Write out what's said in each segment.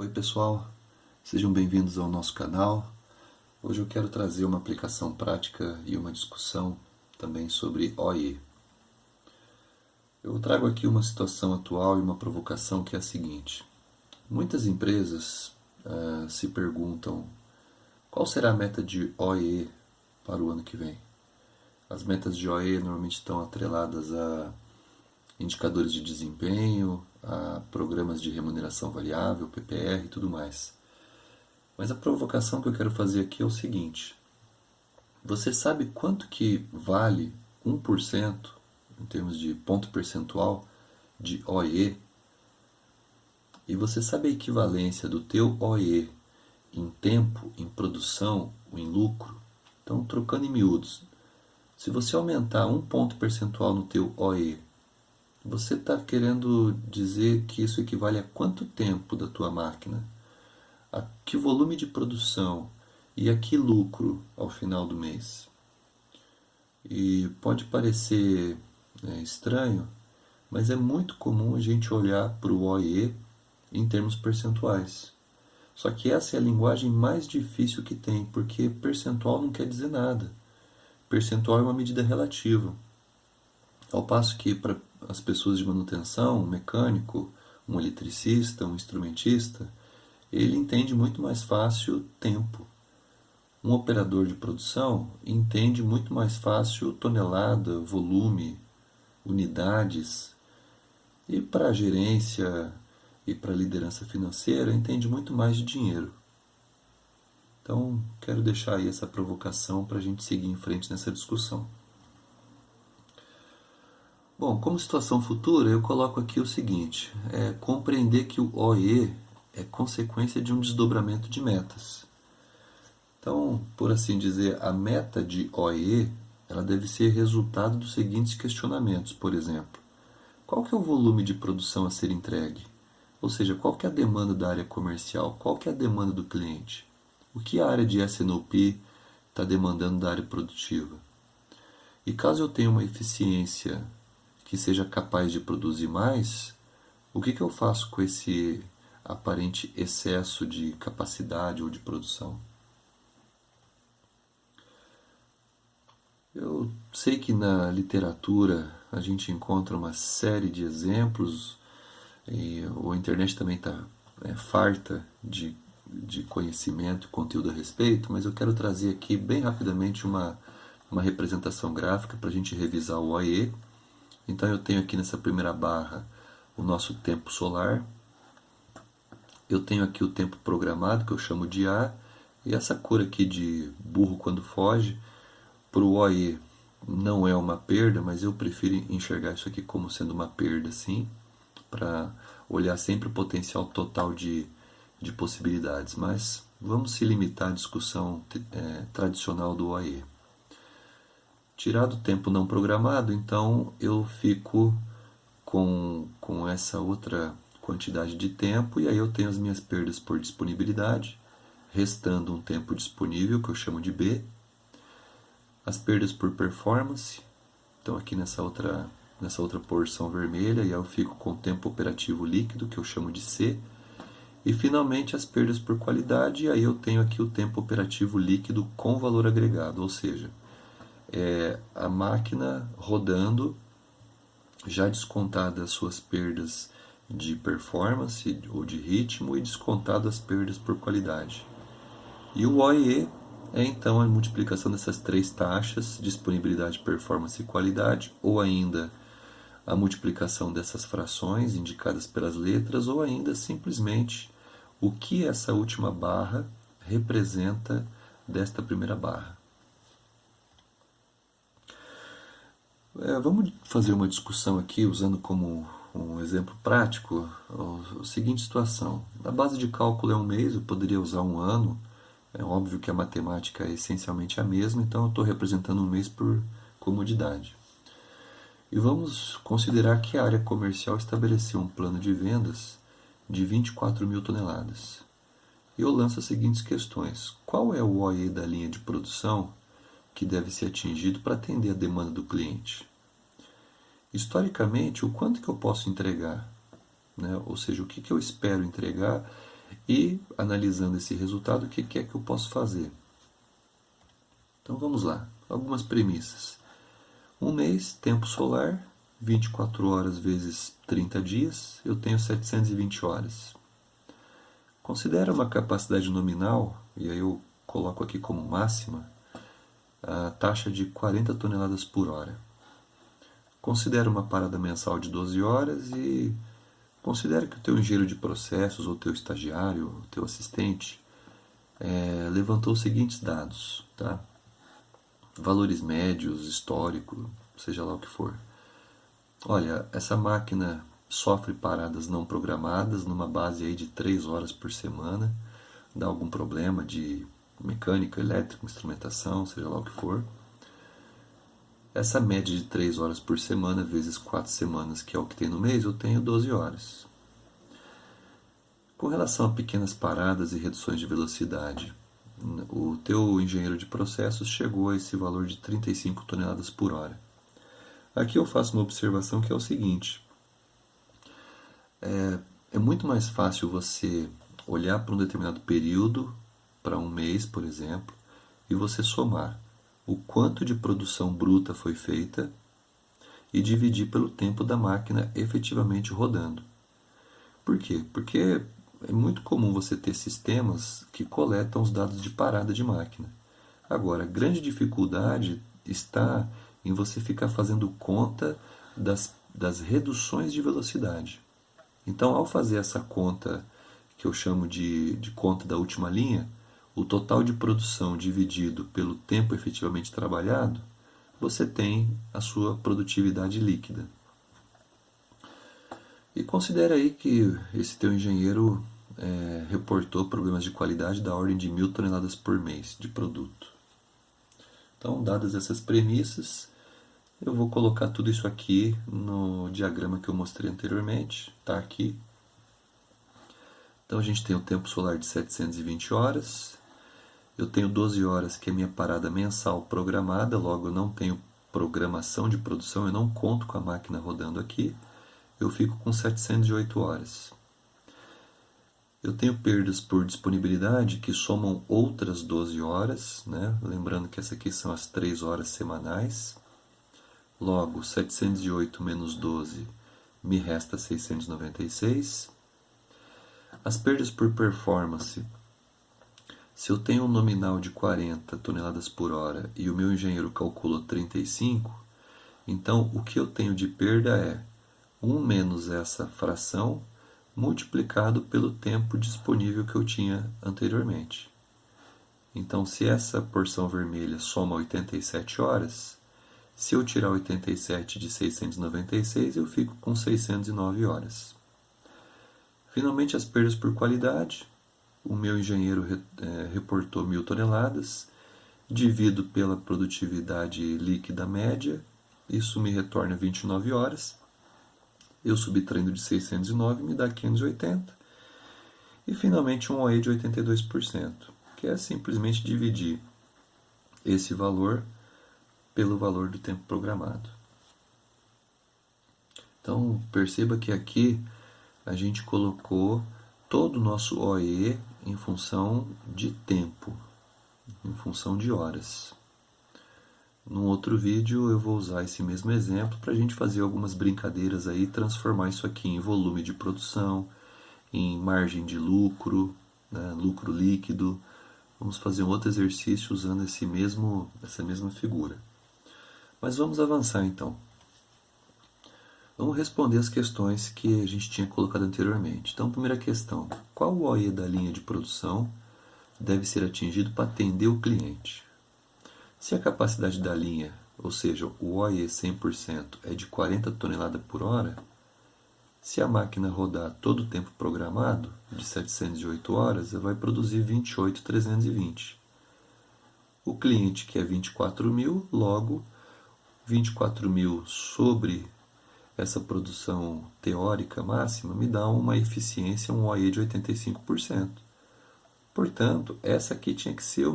Oi pessoal, sejam bem-vindos ao nosso canal. Hoje eu quero trazer uma aplicação prática e uma discussão também sobre OE. Eu trago aqui uma situação atual e uma provocação que é a seguinte. Muitas empresas se perguntam qual será a meta de OE para o ano que vem. As metas de OE normalmente estão atreladas a indicadores de desempenho, a programas de remuneração variável, PPR e tudo mais. Mas a provocação que eu quero fazer aqui é o seguinte. Você sabe quanto que vale 1% em termos de ponto percentual de OE? E você sabe a equivalência do teu OE em tempo, em produção ou em lucro? Então, trocando em miúdos, se você aumentar um ponto percentual no teu OE, você está querendo dizer que isso equivale a quanto tempo da tua máquina? A que volume de produção e a que lucro ao final do mês? E pode parecer estranho, mas é muito comum a gente olhar para o OE em termos percentuais. Só que essa é a linguagem mais difícil que tem, porque percentual não quer dizer nada. Percentual é uma medida relativa. Ao passo que para as pessoas de manutenção, um mecânico, um eletricista, um instrumentista, ele entende muito mais fácil tempo. Um operador de produção entende muito mais fácil tonelada, volume, unidades. E para a gerência e para a liderança financeira entende muito mais de dinheiro. Então, quero deixar aí essa provocação para a gente seguir em frente nessa discussão. Bom, como situação futura, eu coloco aqui o seguinte: compreender que o OE é consequência de um desdobramento de metas. Então, por assim dizer, a meta de OE ela deve ser resultado dos seguintes questionamentos, por exemplo. Qual que é o volume de produção a ser entregue? Ou seja, qual que é a demanda da área comercial? Qual que é a demanda do cliente? O que a área de S&OP está demandando da área produtiva? E caso eu tenha uma eficiência que seja capaz de produzir mais, o que eu faço com esse aparente excesso de capacidade ou de produção? Eu sei que na literatura a gente encontra uma série de exemplos, e a internet também está farta de conhecimento e conteúdo a respeito, mas eu quero trazer aqui bem rapidamente uma representação gráfica para a gente revisar o OE. Então eu tenho aqui nessa primeira barra o nosso tempo solar, eu tenho aqui o tempo programado, que eu chamo de A, e essa cor aqui de burro quando foge, para o OE não é uma perda, mas eu prefiro enxergar isso aqui como sendo uma perda, sim, para olhar sempre o potencial total de possibilidades. Mas vamos se limitar à discussão tradicional do OE. Tirado o tempo não programado, então eu fico com essa outra quantidade de tempo, e aí eu tenho as minhas perdas por disponibilidade, restando um tempo disponível, que eu chamo de B, as perdas por performance, então aqui nessa outra porção vermelha, e aí eu fico com o tempo operativo líquido, que eu chamo de C, e finalmente as perdas por qualidade, e aí eu tenho aqui o tempo operativo líquido com valor agregado, ou seja, a máquina rodando, já descontada as suas perdas de performance ou de ritmo e descontado as perdas por qualidade. E o OEE é então a multiplicação dessas três taxas, disponibilidade, performance e qualidade, ou ainda a multiplicação dessas frações indicadas pelas letras, ou ainda simplesmente o que essa última barra representa desta primeira barra. Vamos fazer uma discussão aqui usando como um exemplo prático a seguinte situação. A base de cálculo é um mês, eu poderia usar um ano. É óbvio que a matemática é essencialmente a mesma, então eu estou representando um mês por comodidade. E vamos considerar que a área comercial estabeleceu um plano de vendas de 24 mil toneladas. E eu lanço as seguintes questões. Qual é o OE da linha de produção que deve ser atingido para atender a demanda do cliente? Historicamente, o quanto que eu posso entregar? Ou seja, o que eu espero entregar E, analisando esse resultado, o que é que eu posso fazer? Então vamos lá, algumas premissas. Um mês, tempo solar, 24 horas vezes 30 dias, eu tenho 720 horas. Considera uma capacidade nominal, e aí eu coloco aqui como máxima, a taxa de 40 toneladas por hora. Considera uma parada mensal de 12 horas e considera que o teu engenheiro de processos, ou teu estagiário, o teu assistente, levantou os seguintes dados, tá? Valores médios, histórico, seja lá o que for. Olha, essa máquina sofre paradas não programadas numa base aí de 3 horas por semana, dá algum problema de mecânica, elétrica, instrumentação, seja lá o que for. Essa média de 3 horas por semana vezes 4 semanas, que é o que tem no mês, eu tenho 12 horas. Com relação a pequenas paradas e reduções de velocidade, o teu engenheiro de processos chegou a esse valor de 35 toneladas por hora. Aqui eu faço uma observação que é o seguinte: é muito mais fácil você olhar para um determinado período, para um mês, por exemplo, e você somar o quanto de produção bruta foi feita e dividir pelo tempo da máquina efetivamente rodando. Por quê? Porque é muito comum você ter sistemas que coletam os dados de parada de máquina. Agora, a grande dificuldade está em você ficar fazendo conta das reduções de velocidade. Então, ao fazer essa conta, que eu chamo de conta da última linha, o total de produção dividido pelo tempo efetivamente trabalhado, você tem a sua produtividade líquida. E considere aí que esse teu engenheiro reportou problemas de qualidade da ordem de 1.000 toneladas por mês de produto. Então, dadas essas premissas, eu vou colocar tudo isso aqui no diagrama que eu mostrei anteriormente, está aqui. Então a gente tem o tempo solar de 720 horas, eu tenho 12 horas que é minha parada mensal programada, logo eu não tenho programação de produção, eu não conto com a máquina rodando aqui, eu fico com 708 horas. Eu tenho perdas por disponibilidade que somam outras 12 horas, né? Lembrando que essas aqui são as 3 horas semanais. Logo, 708 menos 12 me resta 696. As perdas por performance. Se eu tenho um nominal de 40 toneladas por hora e o meu engenheiro calculou 35, então o que eu tenho de perda é 1 menos essa fração multiplicado pelo tempo disponível que eu tinha anteriormente. Então, se essa porção vermelha soma 87 horas, se eu tirar 87 de 696, eu fico com 609 horas. Finalmente, as perdas por qualidade. O meu engenheiro reportou 1.000 toneladas, divido pela produtividade líquida média, isso me retorna 29 horas. Eu subtraindo de 609 me dá 580. E finalmente um OE de 82%, que é simplesmente dividir esse valor pelo valor do tempo programado. Então perceba que aqui a gente colocou todo o nosso OE em função de tempo, em função de horas. Num outro vídeo eu vou usar esse mesmo exemplo para a gente fazer algumas brincadeiras aí, transformar isso aqui em volume de produção, em margem de lucro, né, lucro líquido. Vamos fazer um outro exercício usando essa mesma figura. Mas vamos avançar então. Vamos responder as questões que a gente tinha colocado anteriormente. Então, primeira questão: qual o OE da linha de produção deve ser atingido para atender o cliente? Se a capacidade da linha, ou seja, o OE 100% é de 40 toneladas por hora, se a máquina rodar todo o tempo programado, de 708 horas, ela vai produzir 28.320. O cliente quer 24.000, logo 24.000 sobre essa produção teórica máxima me dá uma eficiência, um OE de 85%. Portanto, essa aqui tinha que ser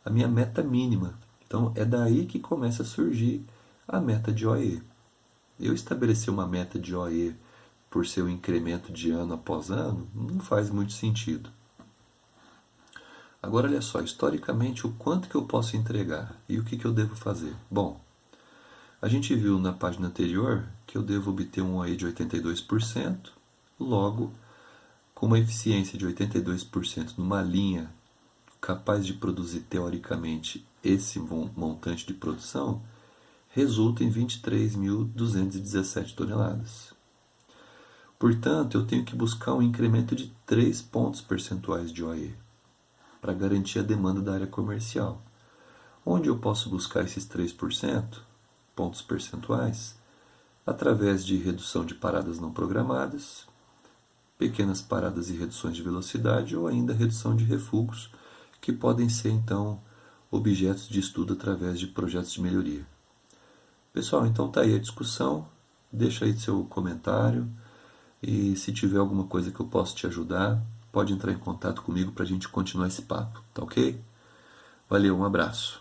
a minha meta mínima. Então, é daí que começa a surgir a meta de OE. Eu estabeleci uma meta de OE por ser um incremento de ano após ano, não faz muito sentido. Agora olha só, historicamente o quanto que eu posso entregar e o que eu devo fazer? Bom, a gente viu na página anterior que eu devo obter um OE de 82%, logo, com uma eficiência de 82% numa linha capaz de produzir teoricamente esse montante de produção, resulta em 23.217 toneladas. Portanto, eu tenho que buscar um incremento de 3 pontos percentuais de OE para garantir a demanda da área comercial. Onde eu posso buscar esses 3%, pontos percentuais? Através de redução de paradas não programadas, pequenas paradas e reduções de velocidade ou ainda redução de refugos, que podem ser então objetos de estudo através de projetos de melhoria. Pessoal, então tá aí a discussão, deixa aí seu comentário e se tiver alguma coisa que eu possa te ajudar, pode entrar em contato comigo para a gente continuar esse papo, tá ok? Valeu, um abraço.